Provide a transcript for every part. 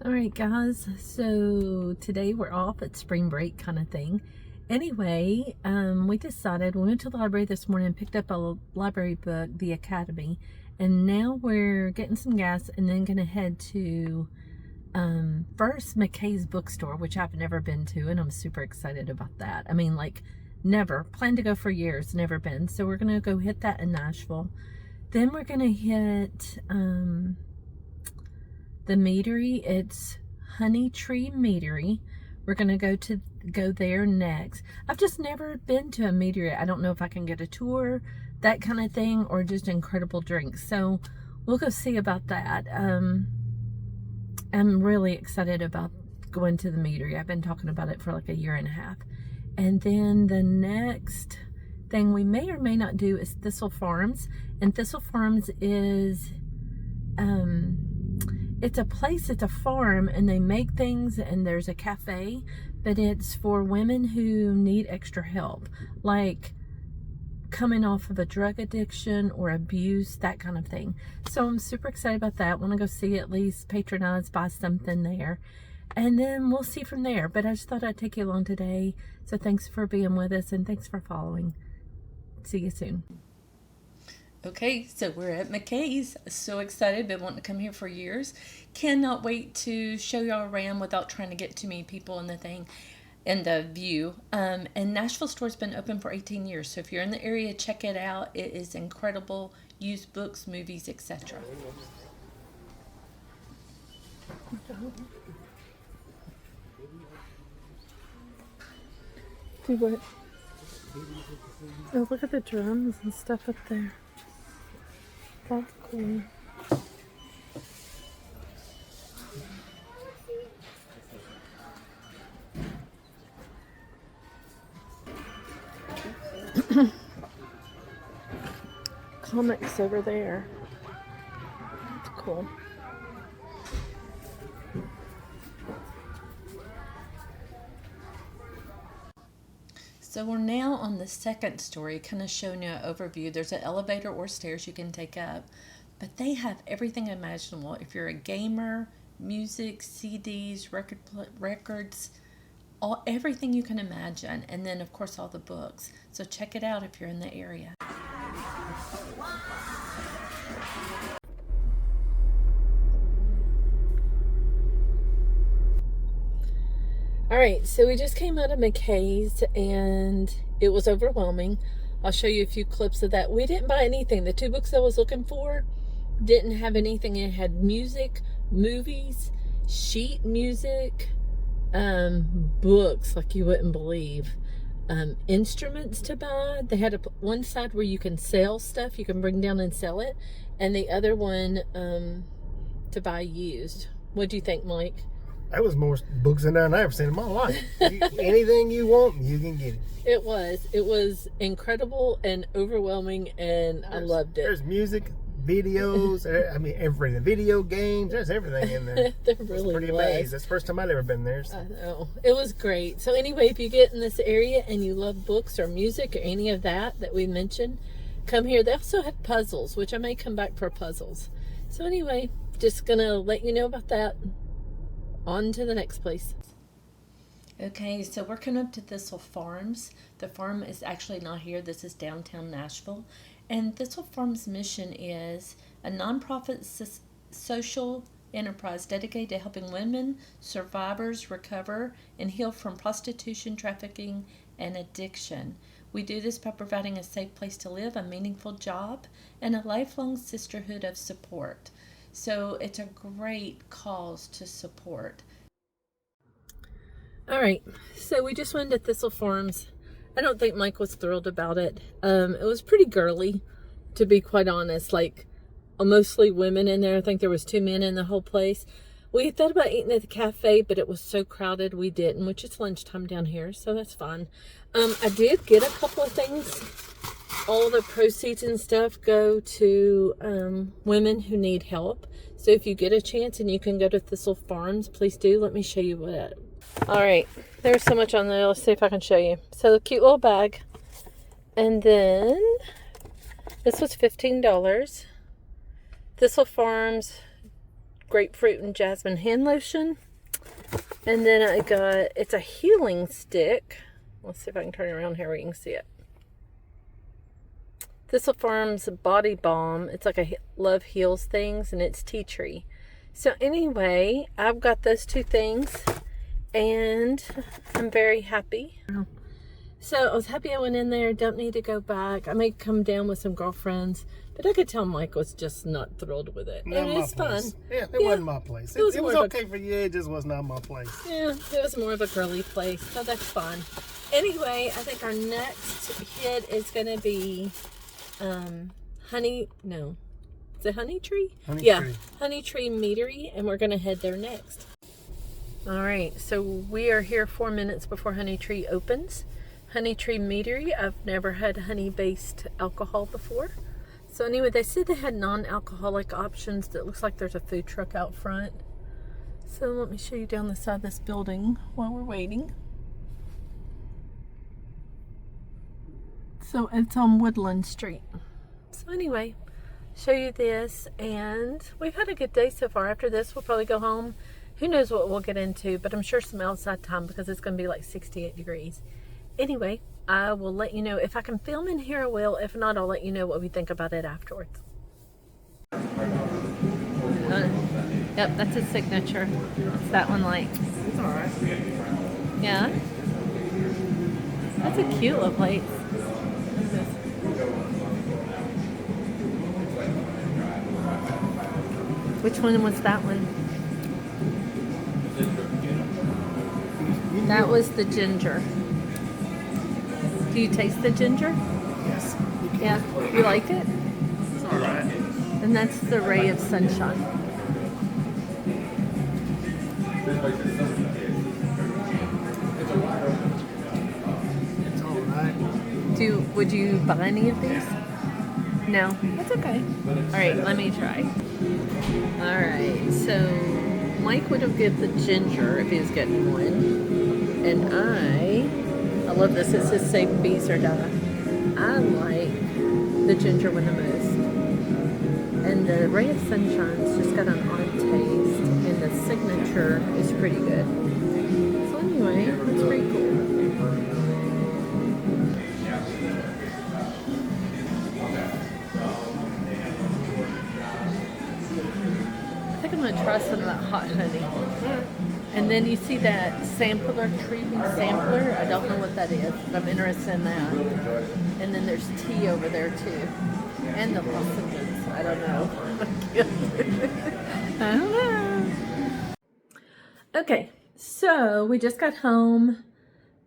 All right, guys. So today we're off at spring break kind of thing. Anyway, we decided, we went to the library this morning and picked up a library book, The Academy. And now we're getting some gas and then going to head to first McKay's bookstore, which I've never been to. And I'm super excited about that. I mean, like, never. Planned to go for years, never been. So we're going to go hit that in Nashville. Then we're going to hit... the meadery. It's Honey Tree Meadery. We're gonna go there next. I've just never been to a meadery. I don't know if I can get a tour, that kind of thing, or just incredible drinks. So we'll go see about that. I'm really excited about going to the meadery. I've been talking about it for like a year and a half. And then the next thing we may or may not do is Thistle Farms. And Thistle Farms is it's a place, it's a farm, and they make things, and there's a cafe, but it's for women who need extra help, like coming off of a drug addiction or abuse, that kind of thing. So I'm super excited about that. Want to go see, at least patronize, buy something there, and then we'll see from there. But I just thought I'd take you along today. So thanks for being with us, and thanks for following. See you soon. Okay, so we're at McKay's. So excited, been wanting to come here for years. Cannot wait to show y'all around without trying to get too many people in the thing and the view. And Nashville store's been open for 18 years. So if you're in the area, check it out. It is incredible. Used books, movies, etc. Do what? Oh, look at the drums and stuff up there. That's cool. Comics over there. That's cool. So we're now on the second story, kind of showing you an overview. There's an elevator or stairs you can take up, but they have everything imaginable. If you're a gamer, music, CDs, records, everything you can imagine, and then of course all the books. So check it out if you're in the area. All right, so we just came out of McKay's and it was overwhelming. I'll show you a few clips of that. We didn't buy anything. The two books I was looking for didn't have anything. It had music, movies, sheet music, books like you wouldn't believe, instruments to buy. They had one side where you can sell stuff, you can bring down and sell it, and the other one to buy used. What do you think, Mike? That was more books than I've ever seen in my life. Anything you want, you can get it. It was incredible and overwhelming, and I loved it. There's music, videos, I mean, everything. Video games, there's everything in there. There really pretty was. amazing. That's the first time I'd ever been there. So. I know. It was great. So anyway, if you get in this area and you love books or music or any of that we mentioned, come here. They also have puzzles, which I may come back for puzzles. So anyway, just going to let you know about that. On to the next place. Okay, so we're coming up to Thistle Farms. The farm is actually not here. This is downtown Nashville. And Thistle Farms' mission is a nonprofit social enterprise dedicated to helping women survivors recover and heal from prostitution, trafficking, and addiction. We do this by providing a safe place to live, a meaningful job, and a lifelong sisterhood of support. So it's a great cause to support. All right, so we just went to Thistle Farms. I don't think Mike was thrilled about it. It was pretty girly, to be quite honest. Like, mostly women in there. I think there was 2 men in the whole place. We thought about eating at the cafe, but it was so crowded we didn't, which is lunchtime down here, so that's fine. I did get a couple of things. All the proceeds and stuff go to women who need help. So if you get a chance and you can go to Thistle Farms, please do. Let me show you what. All right, there's so much on there. Let's see if I can show you. So the cute little bag. And then this was $15. Thistle Farms grapefruit and jasmine hand lotion. And then I got, it's a healing stick. Let's see if I can turn it around here where you can see it. Thistle Farms Body Balm. It's like a Love Heals things, and it's tea tree. So anyway, I've got those two things, and I'm very happy. So I was happy I went in there. Don't need to go back. I may come down with some girlfriends, but I could tell Mike was just not thrilled with it. Not And my it's place. fun. Yeah, it wasn't my place. It was more of okay for you. It just was not my place. Yeah, it was more of a girly place, so that's fun. Anyway, I think our next hit is going to be is it Honey Tree? Honey Tree Meadery, and we're going to head there next. All right, so we are here 4 minutes before Honey Tree opens. Honey Tree Meadery, I've never had honey-based alcohol before. So anyway, they said they had non-alcoholic options. That looks like there's a food truck out front. So let me show you down the side of this building while we're waiting. So it's on Woodland Street. So anyway, show you this, and we've had a good day so far. After this, we'll probably go home. Who knows what we'll get into, but I'm sure some outside time because it's going to be like 68 degrees. Anyway, I will let you know. If I can film in here, I will. If not, I'll let you know what we think about it afterwards. Yep, that's his signature. It's that one light. It's all right. Yeah. That's a cute little plate. Which one was that one? That was the ginger. Do you taste the ginger? Yes. Yeah. You like it? It's all right. And that's the Ray of Sunshine. It's all right. Would you buy any of these? No? That's okay. Alright, let me try. Alright, so Mike would have given the ginger if he was getting one. And I love this. It says save bees or die. I like the ginger one the most. And the Ray of Sunshine's just got an odd taste. And the signature is pretty good. So anyway, that's pretty cool. I think I'm going to try some of that hot honey. And then you see that sampler, treating sampler. I don't know what that is, but I'm interested in that. And then there's tea over there too. And the lozenges. I don't know. I don't know. Okay, so we just got home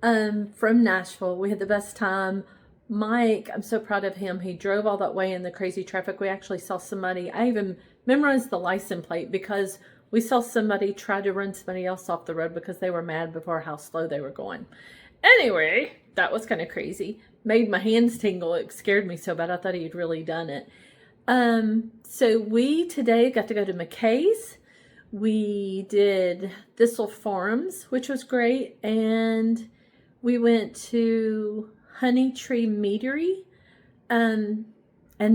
from Nashville. We had the best time. Mike, I'm so proud of him. He drove all that way in the crazy traffic. We actually saw somebody. I even memorized the license plate because we saw somebody try to run somebody else off the road because they were mad before how slow they were going. Anyway, that was kind of crazy. Made my hands tingle. It scared me so bad. I thought he'd really done it. So we today got to go to McKay's. We did Thistle Farms, which was great. And we went to Honey Tree Meadery. And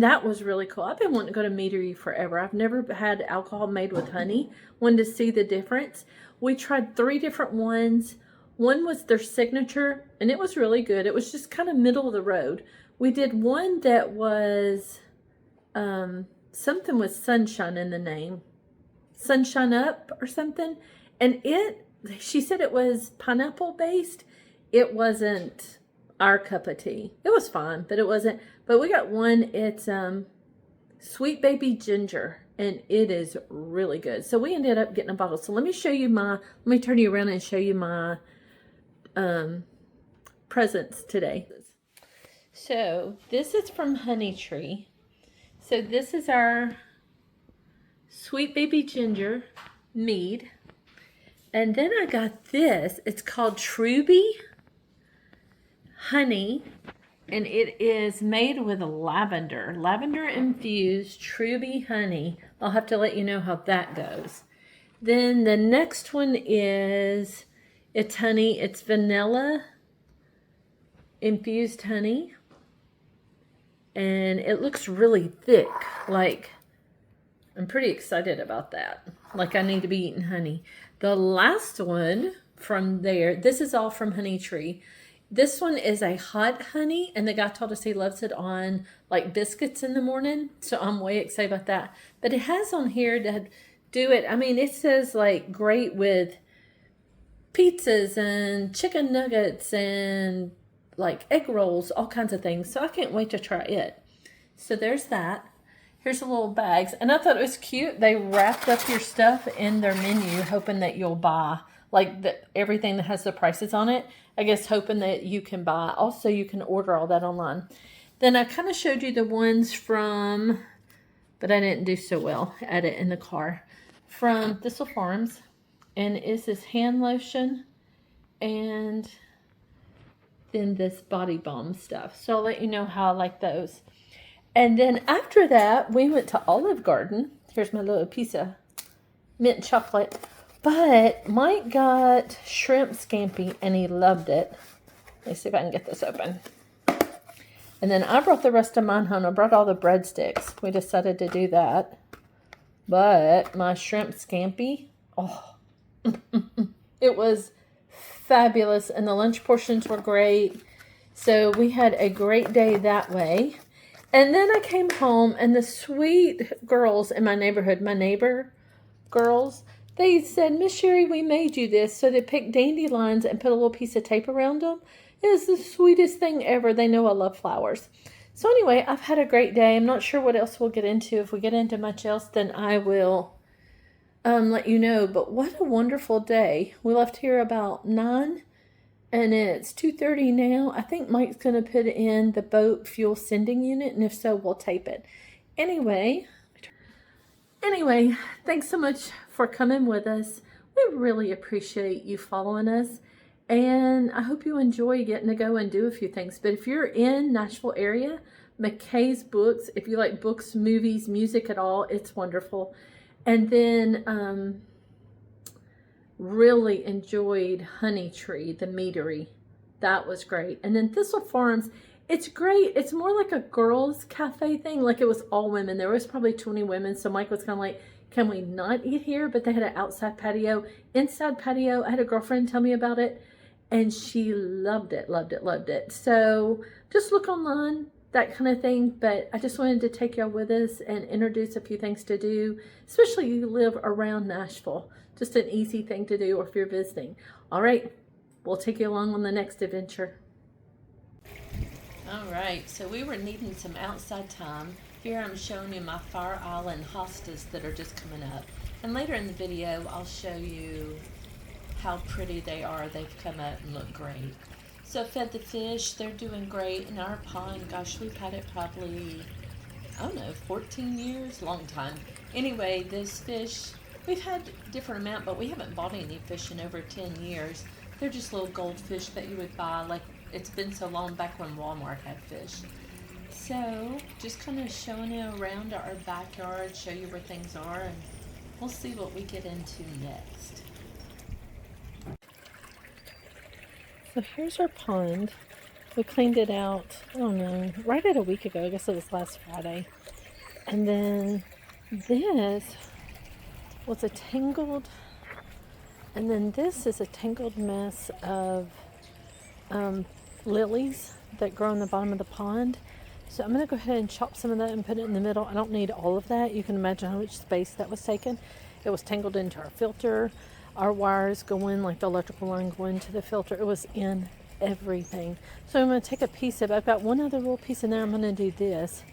that was really cool. I've been wanting to go to Meadery forever. I've never had alcohol made with honey. Wanted to see the difference. We tried 3 different ones. One was their signature, and it was really good. It was just kind of middle of the road. We did one that was something with sunshine in the name. Sunshine Up or something. And she said it was pineapple based. It wasn't our cup of tea. It was fine, but it wasn't. But we got one, it's Sweet Baby Ginger, and it is really good. So we ended up getting a bottle. So let me show you let me turn you around and show you my presents today. So this is from Honey Tree. So this is our Sweet Baby Ginger mead. And then I got this. It's called Truby Honey. And it is made with lavender infused Truby honey. I'll have to let you know how that goes. Then the next one is, it's honey, it's vanilla infused honey. And it looks really thick, like I'm pretty excited about that. Like, I need to be eating honey. The last one from there, this is all from Honey Tree. This one is a hot honey, and the guy told us he loves it on like biscuits in the morning. So I'm way excited about that. But it has on here to do it. I mean, it says like great with pizzas and chicken nuggets and like egg rolls, all kinds of things. So I can't wait to try it. So there's that. Here's the little bags. And I thought it was cute. They wrapped up your stuff in their menu, hoping that you'll buy like everything that has the prices on it. I guess hoping that you can buy. Also, you can order all that online. Then I kind of showed you the ones from, but I didn't do so well at it in the car, from Thistle Farms. And it's this hand lotion and then this body balm stuff. So I'll let you know how I like those. And then after that, we went to Olive Garden. Here's my little piece of mint chocolate. But Mike got shrimp scampi and he loved it. Let me see if I can get this open. And then I brought the rest of mine home. I brought all the breadsticks. We decided to do that. But my shrimp scampi, oh, it was fabulous. And the lunch portions were great. So we had a great day that way. And then I came home and the sweet girls in my neighborhood, my neighbor girls, they said, Miss Sherry, we made you this. So they picked dandelions and put a little piece of tape around them. It was the sweetest thing ever. They know I love flowers. So anyway, I've had a great day. I'm not sure what else we'll get into. If we get into much else, then I will let you know. But what a wonderful day. We left here about 9 and it's 2:30 now. I think Mike's going to put in the boat fuel sending unit. And if so, we'll tape it. Anyway, thanks so much for coming with us. We really appreciate you following us. And I hope you enjoy getting to go and do a few things. But if you're in Nashville area, McKay's Books, if you like books, movies, music at all, it's wonderful. And then really enjoyed Honey Tree, the meadery. That was great. And then Thistle Farms, it's great. It's more like a girls' cafe thing. Like it was all women. There was probably 20 women. So Mike was kind of like, can we not eat here? But they had an outside patio, inside patio. I had a girlfriend tell me about it. And she loved it, loved it, loved it. So just look online, that kind of thing. But I just wanted to take y'all with us and introduce a few things to do, especially if you live around Nashville. Just an easy thing to do or if you're visiting. All right, we'll take you along on the next adventure. All right, so we were needing some outside time. Here I'm showing you my Fire Island hostas that are just coming up. And later in the video, I'll show you how pretty they are. They've come up and look great. So fed the fish, they're doing great. In our pond, gosh, we've had it probably, I don't know, 14 years, long time. Anyway, this fish, we've had different amount, but we haven't bought any fish in over 10 years. They're just little goldfish that you would buy, like it's been so long back when Walmart had fish. So just kind of showing you around our backyard, show you where things are, and we'll see what we get into next. So here's our pond. We cleaned it out, I don't know, right at a week ago. I guess it was last Friday. And then this was a tangled, and then this is a tangled mess of lilies that grow in the bottom of the pond. So I'm going to go ahead and chop some of that and put it in the middle. I don't need all of that. You can imagine how much space that was taken. It was tangled into our filter. Our wires go in, like the electrical line go into the filter. It was in everything. So I'm going to take a piece of, I've got one other little piece in there. I'm going to do this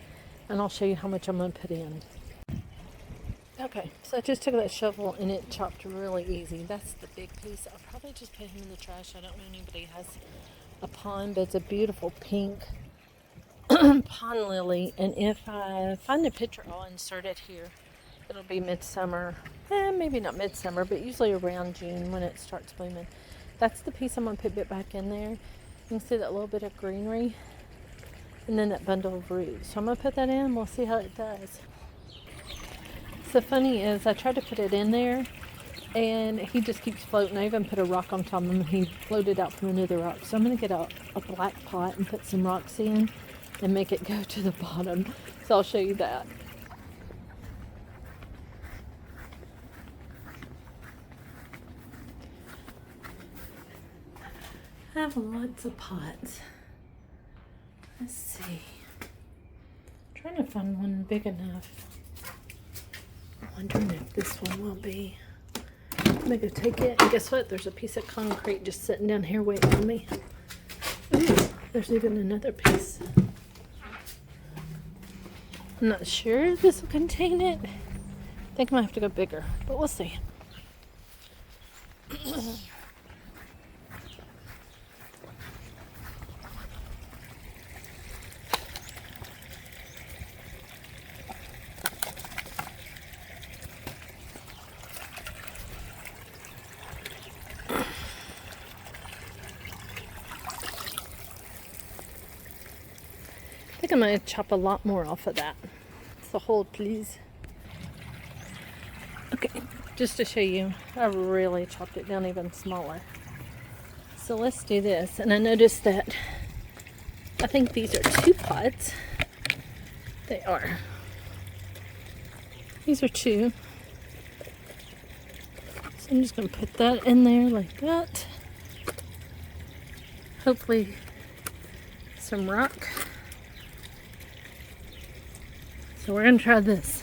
and I'll show you how much I'm going to put in. Okay, so I just took that shovel and it chopped really easy. That's the big piece. I'll probably just put him in the trash. I don't know anybody has a pond, but it's a beautiful pink pond lily. And if I find a picture, I'll insert it here. It'll be midsummer. Maybe not midsummer, but usually around June when it starts blooming. That's the piece I'm going to put it back in there. You can see that little bit of greenery. And then that bundle of roots. So I'm going to put that in and we'll see how it does. So funny is I tried to put it in there and he just keeps floating. I even put a rock on top of him and he floated out from under the rock. So I'm going to get a black pot and put some rocks in and make it go to the bottom. So I'll show you that. I have lots of pots. Let's see. I'm trying to find one big enough. I'm wondering if this one will be. I'm gonna go take it. And guess what? There's a piece of concrete just sitting down here waiting on me. Ooh, there's even another piece. I'm not sure if this will contain it. I think I might have to go bigger, but we'll see. I think I'm going to chop a lot more off of that. So hold, please. Okay, just to show you, I really chopped it down even smaller. So let's do this. And I noticed that I think these are 2 pots. They are. These are 2. So I'm just going to put that in there like that. Hopefully some rock. So we're going to try this.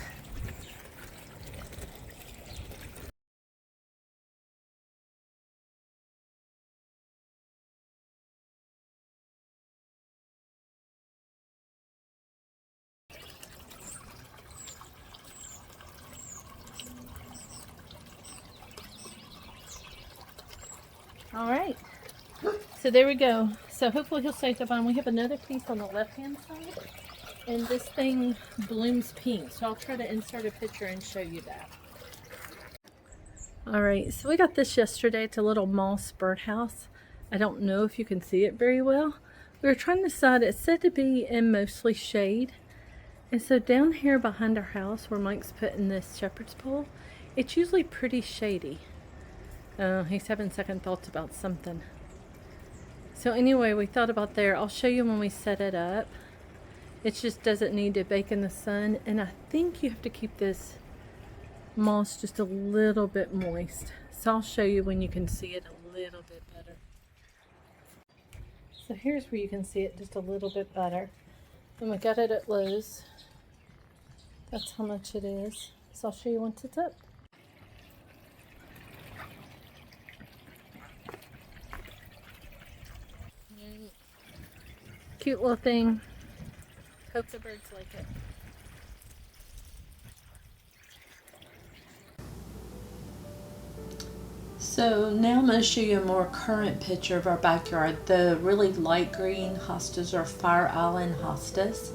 All right. So there we go. So hopefully he'll stay fine. We have another piece on the left-hand side. And this thing blooms pink, so I'll try to insert a picture and show you that. Alright, so we got this yesterday. It's a little moss birdhouse. I don't know if you can see it very well. We were trying to decide, it's said to be in mostly shade. And so down here behind our house where Mike's putting this shepherd's pole, it's usually pretty shady. He's having second thoughts about something. So anyway, we thought about there. I'll show you when we set it up. It just doesn't need to bake in the sun. And I think you have to keep this moss just a little bit moist. So I'll show you when you can see it a little bit better. So here's where you can see it just a little bit better. And we got it at Lowe's. That's how much it is. So I'll show you once it's up. Cute little thing. Hope the birds like it. So now I'm going to show you a more current picture of our backyard. The really light green hostas are Fire Island hostas.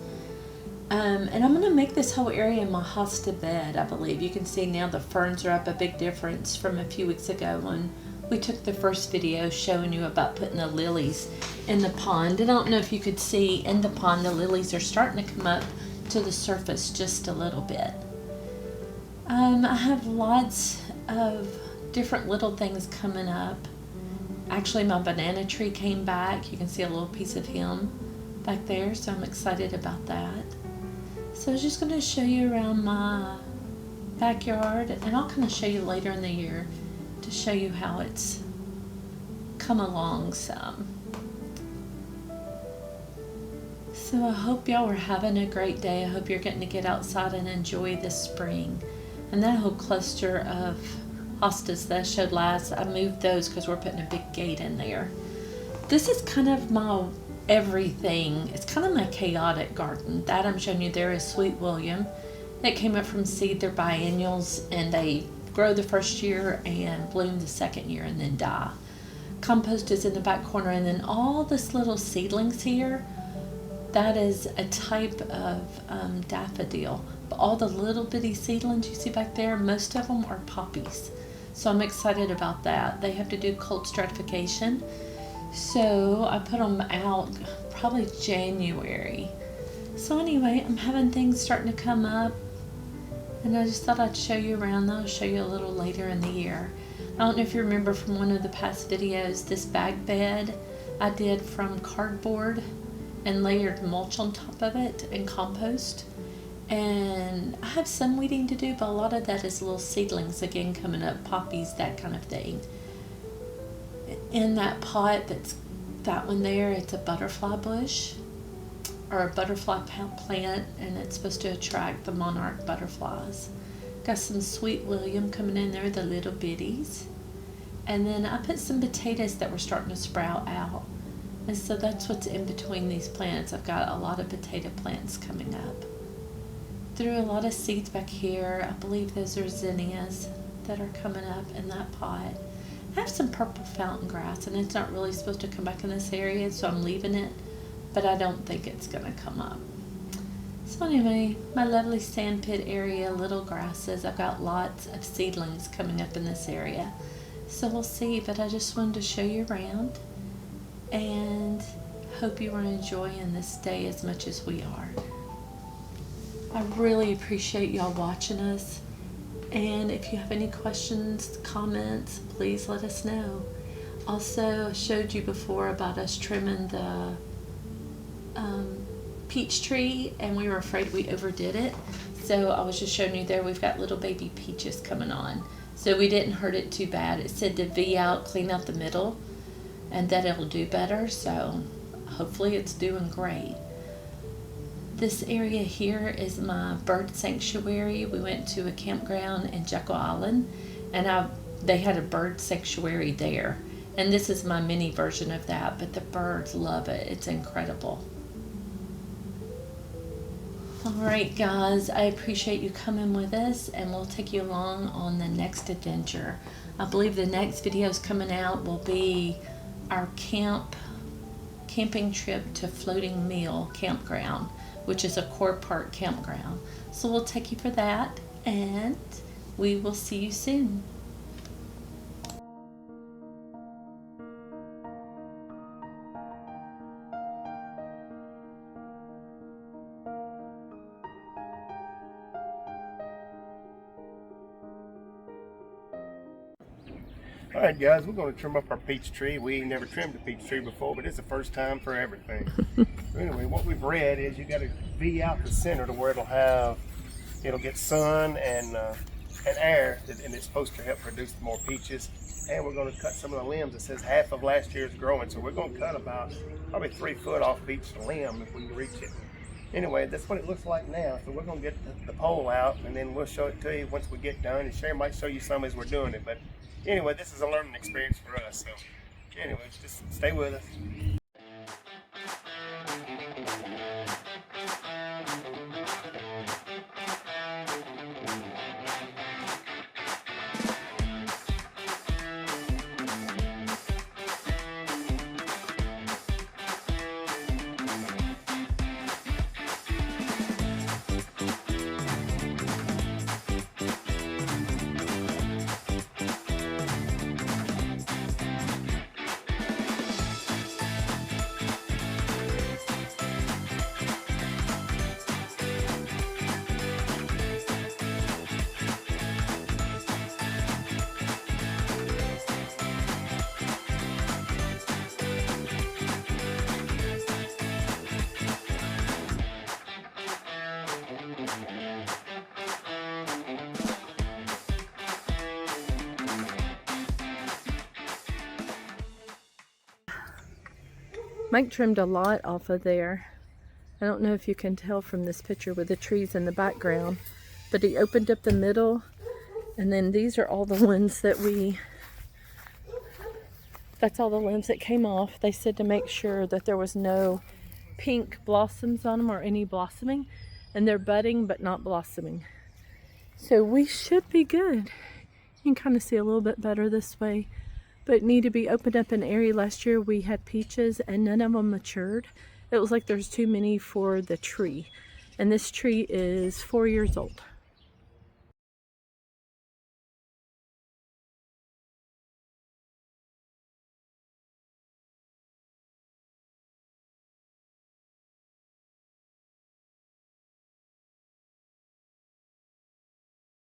And I'm going to make this whole area my hosta bed, I believe. You can see now the ferns are up, a big difference from a few weeks ago when we took the first video showing you about putting the lilies in the pond. And I don't know if you could see in the pond, the lilies are starting to come up to the surface just a little bit. I have lots of different little things coming up. Actually, my banana tree came back. You can see a little piece of him back there, so I'm excited about that. So I was just going to show you around my backyard, and I'll kind of show you later in the year to show you how it's come along some. So I hope y'all are having a great day. I hope you're getting to get outside and enjoy this spring. And that whole cluster of hostas that I showed last, I moved those because we're putting a big gate in there. This is kind of my everything. It's kind of my chaotic garden. That I'm showing you there is Sweet William. It came up from seed. They're biennials and they grow the first year and bloom the second year and then die. Compost is in the back corner, and then all this little seedlings here, that is a type of daffodil. But all the little bitty seedlings you see back there, most of them are poppies. So I'm excited about that. They have to do cold stratification. So I put them out probably January. So anyway, I'm having things starting to come up. And I just thought I'd show you around. I'll show you a little later in the year. I don't know if you remember from one of the past videos, this bag bed I did from cardboard and layered mulch on top of it and compost. And I have some weeding to do, but a lot of that is little seedlings again coming up, poppies, that kind of thing. In that pot that's That one there, it's a butterfly bush or a butterfly plant, and it's supposed to attract the monarch butterflies. Got some sweet William coming in there, the little bitties. And then I put some potatoes that were starting to sprout out. And so that's what's in between these plants. I've got a lot of potato plants coming up. Threw a lot of seeds back here. I believe those are zinnias that are coming up in that pot. I have some purple fountain grass, and it's not really supposed to come back in this area, so I'm leaving it, but I don't think it's gonna come up. So anyway, my lovely sand pit area, little grasses. I've got lots of seedlings coming up in this area. So we'll see, but I just wanted to show you around, and hope you are enjoying this day as much as we are. I really appreciate y'all watching us, and if you have any questions, comments, please let us know. Also, I showed you before about us trimming the peach tree, and we were afraid we overdid it. So I was just showing you there, we've got little baby peaches coming on. So we didn't hurt it too bad. It said to V out, clean out the middle, and that it'll do better. So hopefully it's doing great. This area here is my bird sanctuary. We went to a campground in Jekyll Island, and they had a bird sanctuary there. And this is my mini version of that, but the birds love it. It's incredible. Alright guys, I appreciate you coming with us, and we'll take you along on the next adventure. I believe the next videos coming out will be our camping trip to Floating Mill Campground, which is a core park campground. So we'll take you for that, and we will see you soon. All right, guys, we're going to trim up our peach tree. We ain't never trimmed a peach tree before, but it's the first time for everything. So anyway, what we've read is you got to V out the center to where it'll get sun and air, and it's supposed to help produce more peaches. And we're going to cut some of the limbs. It says half of last year's growing, so we're going to cut about probably 3 foot off of each limb if we can reach it. Anyway, that's what it looks like now. So we're going to get the pole out, and then we'll show it to you once we get done. And Sharon might show you some as we're doing it, but anyway, this is a learning experience for us. So anyway, just stay with us. Mike trimmed a lot off of there. I don't know if you can tell from this picture with the trees in the background, but he opened up the middle, and then these are all the ones that that's all the limbs that came off. They said to make sure that there was no pink blossoms on them or any blossoming, and they're budding but not blossoming. So we should be good. You can kind of see a little bit better this way, but need to be opened up an area. Last year we had peaches and none of them matured. It was like there's too many for the tree, and this tree is 4 years old.